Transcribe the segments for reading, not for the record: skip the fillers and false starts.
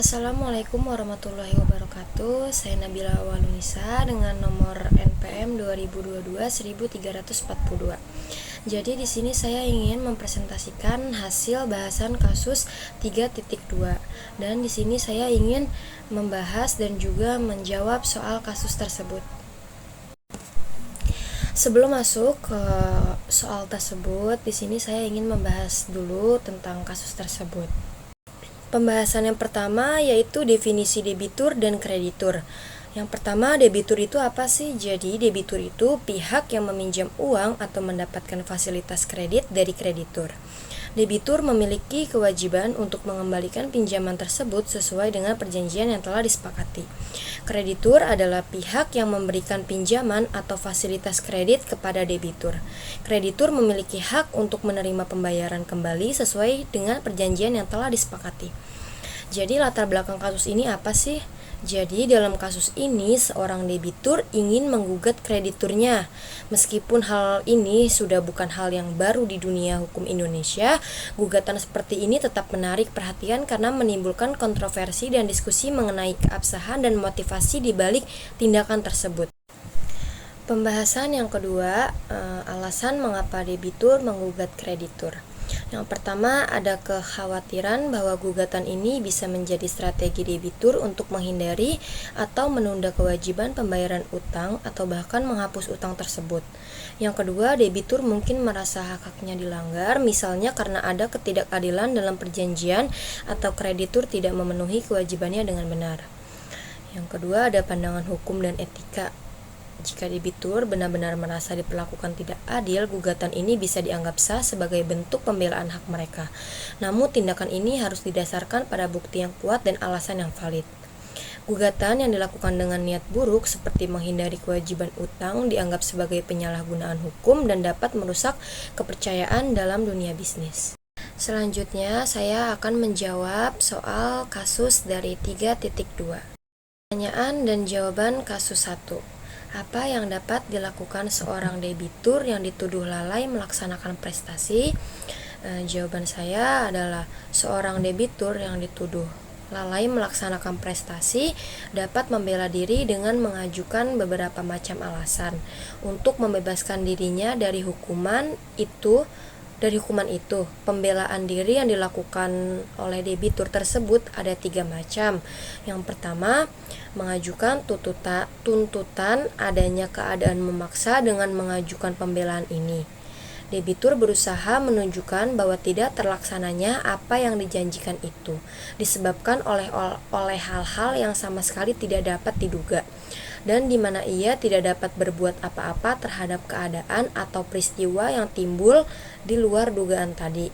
Assalamualaikum warahmatullahi wabarakatuh. Saya Nabila Awalunisa dengan nomor NPM 2022-1342. Jadi di sini saya ingin mempresentasikan hasil bahasan kasus 3.2 dan di sini saya ingin membahas dan juga menjawab soal kasus tersebut. Sebelum masuk ke soal tersebut, di sini saya ingin membahas dulu tentang kasus tersebut. Pembahasan yang pertama yaitu definisi debitur dan kreditur. Yang pertama, debitur itu apa sih? Jadi, debitur itu pihak yang meminjam uang atau mendapatkan fasilitas kredit dari kreditur. Debitur memiliki kewajiban untuk mengembalikan pinjaman tersebut sesuai dengan perjanjian yang telah disepakati. Kreditur adalah pihak yang memberikan pinjaman atau fasilitas kredit kepada debitur. Kreditur memiliki hak untuk menerima pembayaran kembali sesuai dengan perjanjian yang telah disepakati. Jadi latar belakang kasus ini apa sih? Jadi dalam kasus ini seorang debitur ingin menggugat krediturnya. Meskipun hal ini sudah bukan hal yang baru di dunia hukum Indonesia, gugatan seperti ini tetap menarik perhatian karena menimbulkan kontroversi dan diskusi mengenai keabsahan dan motivasi di balik tindakan tersebut. Pembahasan yang kedua, alasan mengapa debitur menggugat kreditur. Yang pertama, ada kekhawatiran bahwa gugatan ini bisa menjadi strategi debitur untuk menghindari atau menunda kewajiban pembayaran utang atau bahkan menghapus utang tersebut. Yang kedua, debitur mungkin merasa hak-haknya dilanggar, misalnya karena ada ketidakadilan dalam perjanjian atau kreditur tidak memenuhi kewajibannya dengan benar. Yang kedua, ada pandangan hukum dan etika. Jika debitur benar-benar merasa diperlakukan tidak adil, gugatan ini bisa dianggap sah sebagai bentuk pembelaan hak mereka. Namun tindakan ini harus didasarkan pada bukti yang kuat dan alasan yang valid. Gugatan yang dilakukan dengan niat buruk seperti menghindari kewajiban utang dianggap sebagai penyalahgunaan hukum dan dapat merusak kepercayaan dalam dunia bisnis. Selanjutnya, saya akan menjawab soal kasus dari 3.2. Pertanyaan dan jawaban kasus 1. Apa yang dapat dilakukan seorang debitur yang dituduh lalai melaksanakan prestasi? Jawaban saya adalah seorang debitur yang dituduh lalai melaksanakan prestasi dapat membela diri dengan mengajukan beberapa macam alasan untuk membebaskan dirinya dari hukuman itu. Pembelaan diri yang dilakukan oleh debitur tersebut ada 3 macam. Yang pertama, mengajukan tuntutan adanya keadaan memaksa dengan mengajukan pembelaan ini. Debitur berusaha menunjukkan bahwa tidak terlaksananya apa yang dijanjikan itu, disebabkan oleh hal-hal yang sama sekali tidak dapat diduga, dan di mana ia tidak dapat berbuat apa-apa terhadap keadaan atau peristiwa yang timbul di luar dugaan tadi.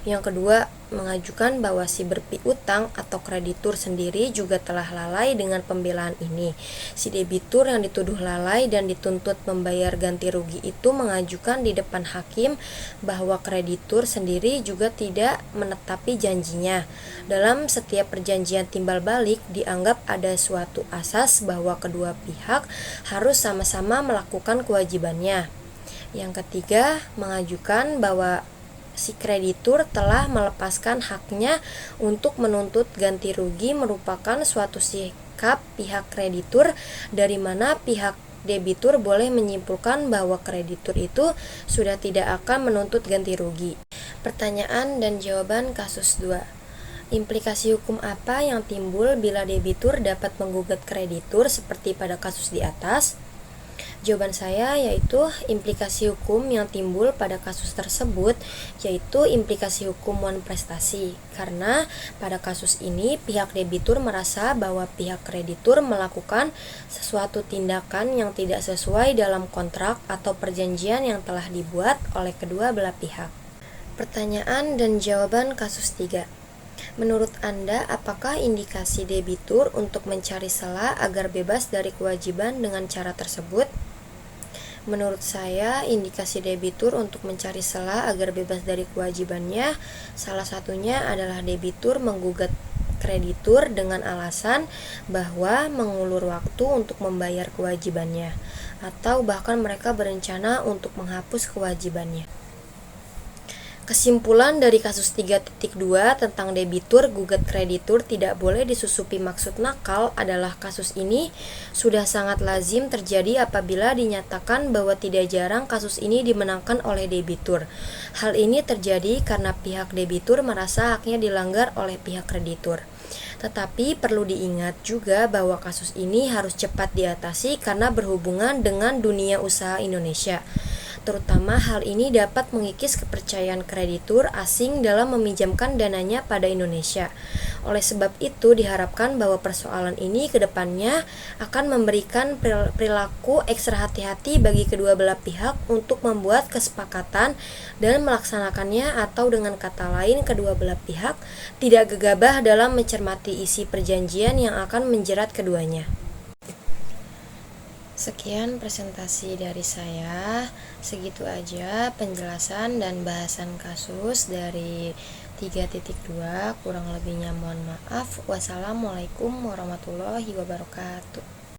Yang kedua, mengajukan bahwa si berpiutang atau kreditur sendiri juga telah lalai dengan pembelaan ini. Si debitur yang dituduh lalai dan dituntut membayar ganti rugi itu mengajukan di depan hakim bahwa kreditur sendiri juga tidak menetapi janjinya. Dalam setiap perjanjian timbal balik dianggap ada suatu asas bahwa kedua pihak harus sama-sama melakukan kewajibannya. Yang ketiga, mengajukan bahwa si kreditur telah melepaskan haknya untuk menuntut ganti rugi merupakan suatu sikap pihak kreditur dari mana pihak debitur boleh menyimpulkan bahwa kreditur itu sudah tidak akan menuntut ganti rugi. Pertanyaan dan jawaban kasus 2. Implikasi hukum apa yang timbul bila debitur dapat menggugat kreditur seperti pada kasus di atas? Jawaban saya yaitu implikasi hukum yang timbul pada kasus tersebut yaitu implikasi hukum prestasi, karena pada kasus ini pihak debitur merasa bahwa pihak kreditur melakukan sesuatu tindakan yang tidak sesuai dalam kontrak atau perjanjian yang telah dibuat oleh kedua belah pihak. Pertanyaan dan jawaban kasus 3. Menurut Anda, apakah indikasi debitur untuk mencari celah agar bebas dari kewajiban dengan cara tersebut? Menurut saya, indikasi debitur untuk mencari celah agar bebas dari kewajibannya, salah satunya adalah debitur menggugat kreditur dengan alasan bahwa mengulur waktu untuk membayar kewajibannya, atau bahkan mereka berencana untuk menghapus kewajibannya. Kesimpulan dari kasus 3.2 tentang debitur gugat kreditur tidak boleh disusupi maksud nakal adalah kasus ini sudah sangat lazim terjadi apabila dinyatakan bahwa tidak jarang kasus ini dimenangkan oleh debitur. Hal ini terjadi karena pihak debitur merasa haknya dilanggar oleh pihak kreditur. Tetapi perlu diingat juga bahwa kasus ini harus cepat diatasi karena berhubungan dengan dunia usaha Indonesia. Terutama hal ini dapat mengikis kepercayaan kreditur asing dalam meminjamkan dananya pada Indonesia. Oleh sebab itu diharapkan bahwa persoalan ini ke depannya akan memberikan perilaku ekstra hati-hati bagi kedua belah pihak untuk membuat kesepakatan dan melaksanakannya, atau dengan kata lain kedua belah pihak tidak gegabah dalam mencermati isi perjanjian yang akan menjerat keduanya. Sekian presentasi dari saya, segitu aja penjelasan dan bahasan kasus dari 3.2, kurang lebihnya mohon maaf. Wassalamualaikum warahmatullahi wabarakatuh.